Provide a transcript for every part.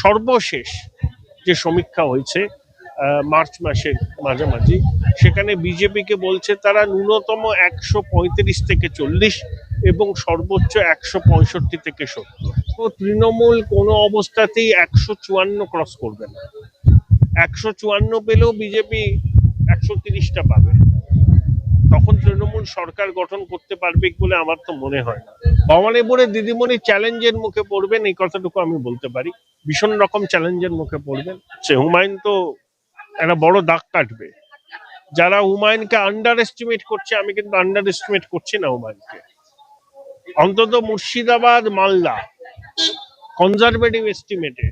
সর্বশেষ যে সমীক্ষা হয়েছে মার্চ মাসের মাঝামাঝি, সেখানে বিজেপিকে বলছে তারা ন্যূনতম 135 থেকে 40 এবং সর্বোচ্চ 165 থেকে 70। তো তৃণমূল কোনো অবস্থাতেই 154 ক্রস করবে না। 154 পেলেও বিজেপি 130টা পাবে, তখন তৃণমূল সরকার গঠন করতে পারবে বলে আমার তো মনে হয় না। ভবানীপুরে দিদিমণি চ্যালেঞ্জের মুখে পড়বেন, এই কথাটুকু আমি বলতে পারি। ভীষণ রকম চ্যালেঞ্জের মুখে পড়বেন। সে হুমায়ুন তো একটা বড় দাগ কাটবে। যারা হুমায়ুনকে আন্ডার এস্টিমেট করছে, আমি কিন্তু আন্ডার এস্টিমেট করছি না হুমায়ুনকে। অন্তত মুর্শিদাবাদ, মালদা কনজারভেটিভ এস্টিমেটে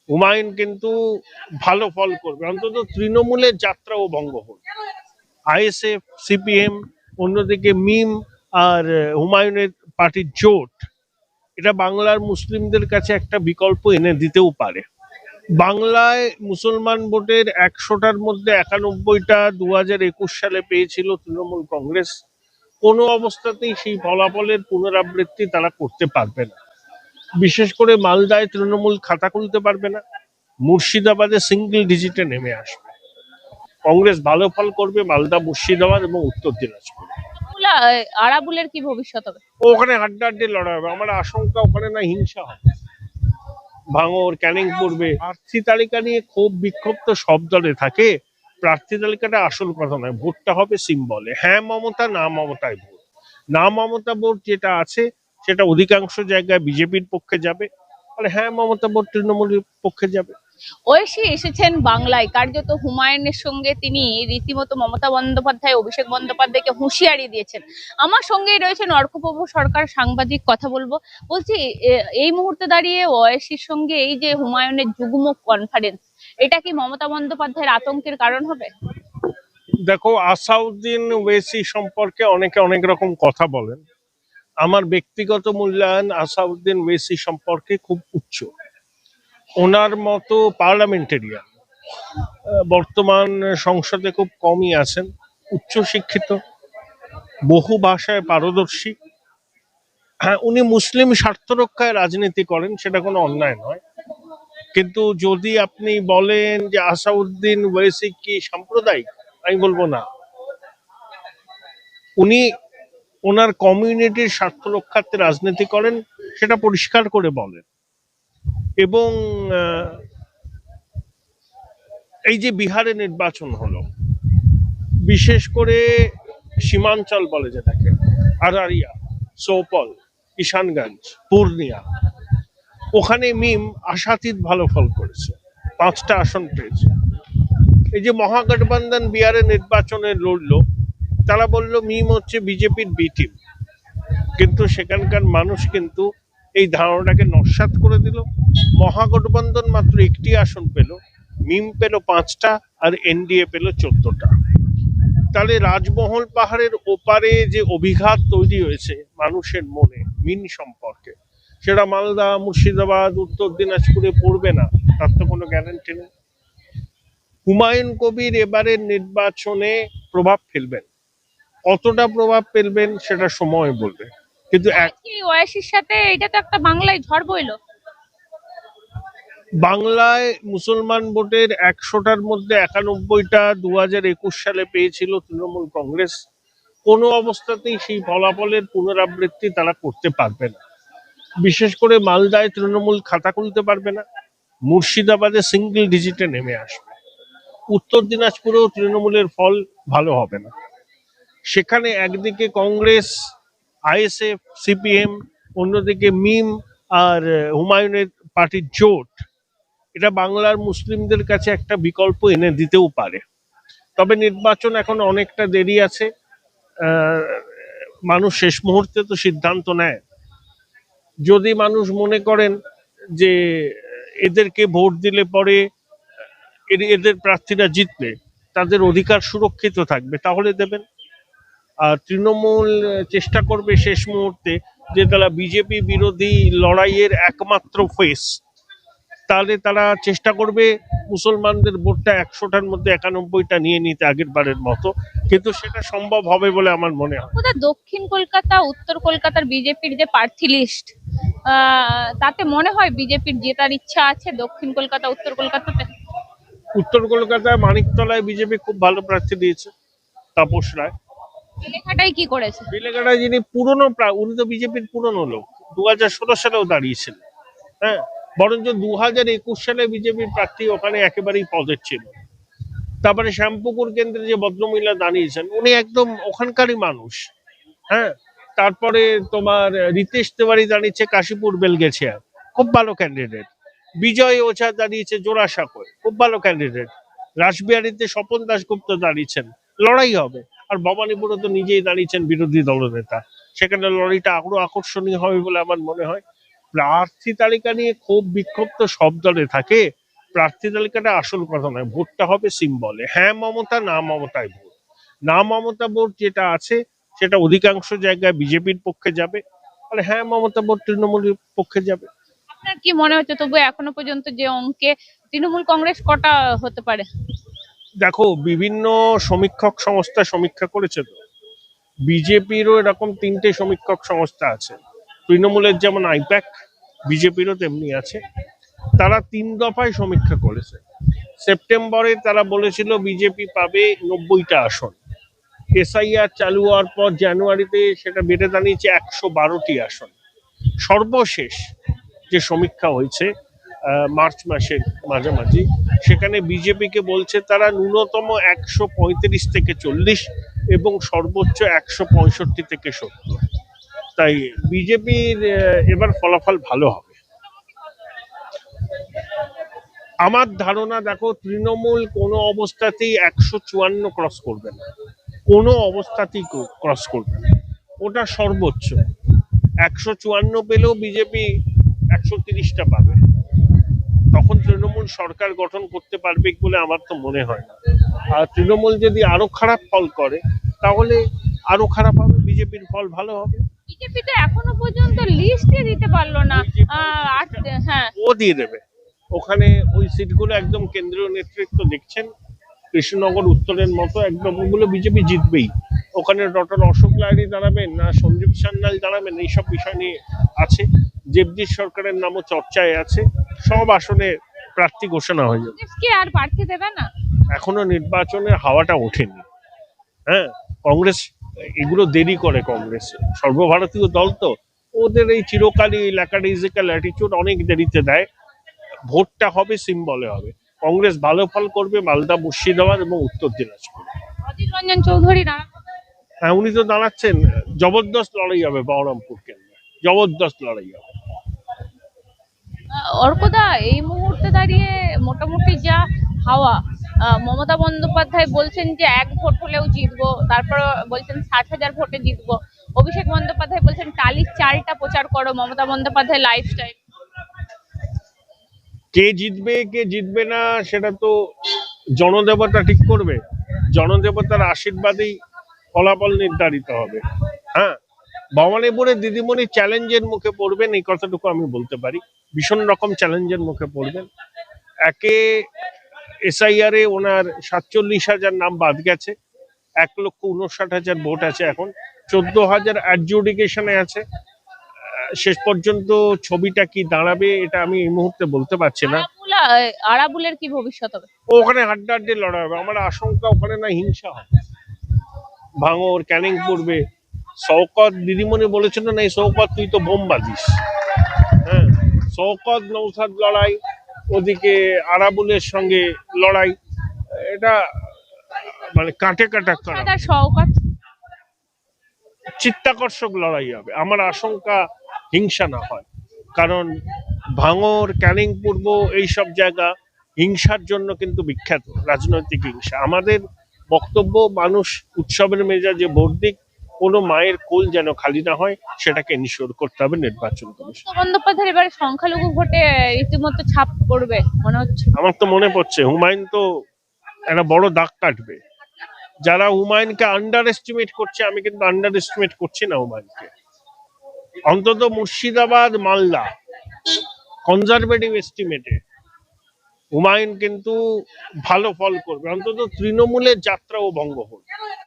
হুমায়ুন কিন্তু ভালো ফল করবে। অন্তত তৃণমূলের যাত্রা ও ভঙ্গ করবে। আইএসএফ, সিপিএম, অন্যদিকে মিম আর হুমায়ুনের পার্টির জোট, এটা বাংলার মুসলিমদের কাছে একটা বিকল্প এনে দিতেও পারে। বাংলায় মুসলমান ভোটের 100টার মধ্যে 91টা 2021 সালে পেয়েছিল তৃণমূল কংগ্রেস। কোনো অবস্থাতেই সেই ফলাফলের পুনরাবৃত্তি তারা করতে পারবে না। বিশেষ করে মালদায় তৃণমূল খাতা খুলতে পারবে না, মুর্শিদাবাদে সিঙ্গেল ডিজিটে নেমে আসবে। কংগ্রেস ভালো ফল করবে মালদা, মুর্শিদাবাদ এবং উত্তর দিনাজপুর। আরাবুলের কি ভবিষ্যৎ হবে? ওখানে হাড্ডাহাড্ডি লড়াই হবে। আমার আশঙ্কা ওখানে না হিংসা হবে, ভাঙর ক্যানিং পড়বে। প্রার্থী তালিকা নিয়ে ক্ষোভ বিক্ষোভ তো সব দলে থাকে। প্রার্থী তালিকাটা আসল কথা নয়, ভোটটা হবে সিম্বলে। হ্যাঁ মমতা, না মমতায় ভোট। না মমতা ভোট যেটা আছে সেটা অধিকাংশ জায়গায় বিজেপির পক্ষে যাবে, আর হ্যাঁ মমতা ভোট তৃণমূলের পক্ষে যাবে। ঐশী এসেছেন বাংলায়, কার্যত হুমায়ুনের সঙ্গে তিনি রীতিমতো মমতা বন্দ্যোপাধ্যায়, অভিষেক বন্দ্যোপাধ্যায়কে হুঁশিয়ারি দিয়েছেন। আমার সঙ্গেই রয়েছেন অর্কপ্রভ সরকার, সাংবাদিক, কথা বলবো। বলছি, এই মুহূর্তে দাঁড়িয়ে ওয়াইসির সঙ্গে এই যে হুমায়ুনের যুগ্ম কনফারেন্স, এটা কি মমতা বন্দ্যোপাধ্যায়ের আতঙ্কের কারণ হবে? দেখো, আসাউদ্দিন ওয়েসি সম্পর্কে অনেকে অনেক রকম কথা বলেন। আমার ব্যক্তিগত মূল্যায়ন আসাউদ্দিন ওয়েসি সম্পর্কে খুব উচ্চ। ওনার মতো পার্লামেন্টেরিয়ান বর্তমান সংসদে খুব কমই আছেন। উচ্চ শিক্ষিত, বহু ভাষায় পারদর্শী। হ্যাঁ, উনি মুসলিম স্বার্থ রক্ষায় রাজনীতি করেন, সেটা কোনো অন্যায় নয়। কিন্তু যদি আপনি বলেন যে আসাউদ্দিন ওয়েসি কি সাম্প্রদায়িক, আমি বলবো না। উনি ওনার কমিউনিটির স্বার্থ রক্ষার্থে রাজনীতি করেন, সেটা পরিষ্কার করে বলেন। এবং এই যে বিহারে নির্বাচন হলো, বিশেষ করে সীমাঞ্চল বলে যেটাকে, আরারিয়া, সোপল, কিষানগঞ্জ, পূর্ণিয়া, ওখানে মিম আশাতীত ভালো ফল করেছে, 5টা আসন পেয়েছে। এই যে মহাগঠবন্ধন বিহারে নির্বাচনে লড়লো, তারা বলল মিম হচ্ছে বিজেপির বি টিম, কিন্তু সেখানকার মানুষ কিন্তু এই ধারণাটাকে নস্যাৎ করে দিল। মহাগঠবন্ধন মাত্র 1টি আসন পেল, মিম পেল 5টা, আর এনডিএ পেল 14টা। তাহলে রাজমহল পাহাড়ের ওপারে যে অভিঘাত তৈরি হয়েছে মানুষের মনে মিন সম্পর্কে, সেটা মালদা, মুর্শিদাবাদ, উত্তর দিনাজপুরে পড়বে না, তার তো কোনো গ্যারান্টি নেই। হুমায়ুন কবির এবারের নির্বাচনে প্রভাব ফেলবেন, কতটা প্রভাব ফেলবেন সেটা সময় বলবে। কিন্তু ওয়াইসির সাথে এটা তো একটা বাংলায় ঝড় বইলো। বাংলায় মুসলমান ভোটের 100টার মধ্যে 91টা 2021 সালে পেয়েছিল তৃণমূল কংগ্রেস। কোনো অবস্থাতেই সেই ফলাফলের পুনরাবৃত্তি তারা করতে পারবে না। বিশেষ করে মালদায় তৃণমূল খাতা খুলতে পারবে না, মুর্শিদাবাদে সিঙ্গেল ডিজিটে নেমে আসবে, উত্তর দিনাজপুরেও তৃণমূলের ফল ভালো হবে না। সেখানে একদিকে কংগ্রেস, আইএসএফ, সিপিএম, অন্যদিকে মিম আর হুমায়ুনের পার্টির জোট, এটা বাংলার মুসলিমদের কাছে একটা বিকল্প এনে দিতেও পারে। তবে নির্বাচন এখন অনেকটা দেরি আছে। মানুষ শেষ মুহূর্তে তো সিদ্ধান্ত নেয়। যদি মানুষ মনে করেন যে এদেরকে ভোট দিলে পরে এদের প্রার্থীরা জিতবে, তাদের অধিকার সুরক্ষিত থাকবে, তাহলে দেবেন। আর তৃণমূল চেষ্টা করবে শেষ মুহূর্তে যে তারা বিজেপি বিরোধী লড়াইয়ের একমাত্র ফেস, তাহলে তারা চেষ্টা করবে মুসলমানদের ভোটটা 100টার মধ্যে 91টা নিয়ে নিতে আগের বারের মতো, কিন্তু সেটা সম্ভব হবে বলে আমার মনে হয়। দক্ষিণ কলকাতা, উত্তর কলকাতার বিজেপির যে প্রার্থী লিস্ট, তাতে মনে হয় বিজেপির জেতার ইচ্ছা আছে দক্ষিণ কলকাতা উত্তর কলকাতাতে? উত্তর কলকাতায় মানিকতলায় বিজেপি খুব ভালো প্রার্থী দিয়েছে, তাপস রায়। এই লেখাটাই কি করেছে? বেলেঘাটায় যিনি পুরনো উনি তো বিজেপির পুরনো লোক, 2016 সালেও দাঁড়িয়েছিলেন। হ্যাঁ, বরঞ্চ 2021 সালে বিজেপির প্রার্থী ওখানে একেবারেই পদের ছিল। তারপরে শ্যামপুকুর কেন্দ্রে যে ভদ্রমহিলা দাঁড়িয়েছেন উনি একদম ওখানকারই মানুষ। হ্যাঁ, তারপরে তোমার রিতেশ তেওয়ারি দাঁড়িয়েছে কাশীপুর বেলগেছিয়া, খুব ভালো ক্যান্ডিডেট। বিজয় ওঝা দাঁড়িয়েছে জোড়াসাঁকোয়, খুব ভালো ক্যান্ডিডেট। রাসবিহারীতে স্বপন দাশগুপ্ত দাঁড়িয়েছেন, লড়াই হবে। আর ভবানীপুরে তো নিজেই দাঁড়িয়েছেন বিরোধী দলনেতা, সেখানে লড়াইটা আরো আকর্ষণীয় হবে বলে আমার মনে হয়। প্রার্থী তালিকা নিয়ে ক্ষোভ বিক্ষোভ তো সব দলে থাকে, প্রার্থী তালিকাটা আসল কথা নয়, ভোটটা হবে সিম্বলে। হ্যাঁ মমতা, না মমতায় ভোট। না মমতা ভোট যেটা আছে সেটা অধিকাংশ জায়গায় বিজেপির পক্ষে যাবে, আর হ্যাঁ মমতা ভোট তৃণমূলের পক্ষে যাবে। আপনার কি মনে হচ্ছে তবু এখনো পর্যন্ত যে অঙ্কে তৃণমূল কংগ্রেস কটা হতে পারে? দেখো, বিভিন্ন সমীক্ষক সংস্থা সমীক্ষা করেছে তো, বিজেপিরও এরকম 3টে সমীক্ষক সংস্থা আছে। তৃণমূলের যেমন আইপ্যাক, বিজেপিরও তেমনি আছে। তারা 3 দফায় সমীক্ষা করেছে। সেপ্টেম্বরে তারা বলেছিল বিজেপি পাবে 90টা আসন। এসআইআর চালু হওয়ার পর জানুয়ারিতে সেটা বেড়ে দাঁড়িয়েছে 112টি আসন। সর্বশেষ যে সমীক্ষা হয়েছে মার্চ মাসের মাঝামাঝি, সেখানে বিজেপিকে বলছে তারা ন্যূনতম 135 থেকে 40 এবং সর্বোচ্চ 165 থেকে 70। তাই বিজেপির এবার ফলাফল ভালো হবে। আমার ধারণা, দেখো, তৃণমূল কোনো অবস্থাতেই 154 ক্রস করবে না, কোনো অবস্থাতেই ক্রস করবে না, ওটা সর্বোচ্চ। 154 পেলেও বিজেপি 130টা পাবে, তখন তৃণমূল সরকার গঠন করতে পারবে বলে আমার তো মনে হয় না। আর তৃণমূল যদি আরো খারাপ ফল করে তাহলে আরো খারাপ হবে, বিজেপির ফল ভালো হবে। বিজেপি তো এখনো পর্যন্ত লিস্টে দিতে পারলো না। হ্যাঁ, ও দিয়ে দেবে ওখানে, ওই সিটগুলো একদম কেন্দ্রীয় নেতৃত্ব দেখছেন। কৃষ্ণনগর উত্তরের মতো একদম ওগুলো বিজেপি জিতবেই। ওখানে ডক্টর অশোক লাহিড়ী দাঁড়াবেন না সঞ্জীব সান্যাল দাঁড়াবেন, এইসব বিষয় নিয়ে আছে। জগদীশ সরকারের নামও চর্চায় আছে। সব আসনে প্রার্থী ঘোষণা হয়ে যাবে। কি আর প্রার্থী দেবে না? এখনো নির্বাচনের হাওয়াটা ওঠেনি। হ্যাঁ, কংগ্রেস এগুলো দেরি করে। কংগ্রেস সর্বভারতীয় দল তো, ওদের এই চিরকালই ল্যাকাডিজিক্যাল অ্যাটিটিউড অনেক দেরিতে দেয়। ভোটটা হবে সিম্বলে হবে। কংগ্রেস ভালো ফল করবে মালদা, মুর্শিদাবাদ এবং উত্তর দিনাজপুর। অধীর রঞ্জন চৌধুরী হ্যাঁ, উনি তো দাঁড়াচ্ছেন। জবরদস্ত লড়াই হবে বহরমপুর কেন্দ্রে, জবরদস্ত লড়াই হবে। অর্কদা, এই মুহূর্তে দাঁড়িয়ে মোটামুটি যা হাওয়া, মমতা বন্দ্যোপাধ্যায় বলছেন যে 1 ভোট হলেও জিতবো, তারপর বলছেন 60,000 ভোটে জিতবো। অভিষেক বন্দ্যোপাধ্যায় বলছেন টালির চালটা প্রচার করো, মমতা বন্দ্যোপাধ্যায় লাইফস্টাইল। কে জিতবে কে জিতবে না সেটা তো জনদেবতা ঠিক করবে। জনদেবতার আশীর্বাদেই ফলাফল নির্ধারিত হবে। হ্যাঁ, ভবানীপুরে দিদিমণি চ্যালেঞ্জের মুখে পড়বেন, এই কথাটুকু আমি বলতে পারি। ভীষণ রকম চ্যালেঞ্জের মুখে পড়বেন। একে এসআইআর এ ওনার 47,000 নাম বাদ গেছে, 1,59,000 ভোট আছে এখন, 14,000 অ্যাডজুডিকেশনে আছে। শেষ পর্যন্ত ছবিটা কি দাঁড়াবে এটা আমি এই মুহূর্তে বলতে পারছি না। আরাবুলের কি ভবিষ্যৎ হবে? ওখানে হাড্ডাহাড্ডি লড়াই হবে। আমার আশঙ্কা ওখানে না হিংসা হবে। ভাঙর, ক্যানিং পূর্বে শওকত দিদিমণি বলেছিল না, এই শওকত তুই তো বোম বাঁধিস। হ্যাঁ, শওকত নৌসাদ লড়াই, ওদিকে আরাবুলের সঙ্গে লড়াই, এটা মানে কাটে কাটা শওকত চিত্তাকর্ষক লড়াই হবে। আমার আশঙ্কা হিংসা না হয়, কারণ ভাঙর, ক্যানিং পূর্ব এইসব জায়গা হিংসার জন্য কিন্তু বিখ্যাত, রাজনৈতিক হিংসা। আমাদের বক্তব্য, মানুষ উৎসবের মেজাজে ভোট দিক, কোনো মায়ের কোল যেন খালি না হয় সেটাকে এনশিওর করতে হবে নির্বাচন কমিশন। বন্দ্যোপাধ্যায় এবারে সংখ্যালঘু ভোটে রীতিমতো ছাপ পড়বে মনে হচ্ছে। আমার তো মনে পড়ছে হুমায়ুন তো একটা বড় দাগ কাটবে। যারা হুমায়ুনকে আন্ডার এস্টিমেট করছে, আমি কিন্তু আন্ডার এস্টিমেট করছি না হুমায়ুনকে। অন্তত মুর্শিদাবাদ, মালদা কনজারভেটিভ এস্টিমেটে হুমায়ুন কিন্তু ভালো ফল করবে, অন্তত তৃণমূলের যাত্রা ও ভঙ্গ করবে।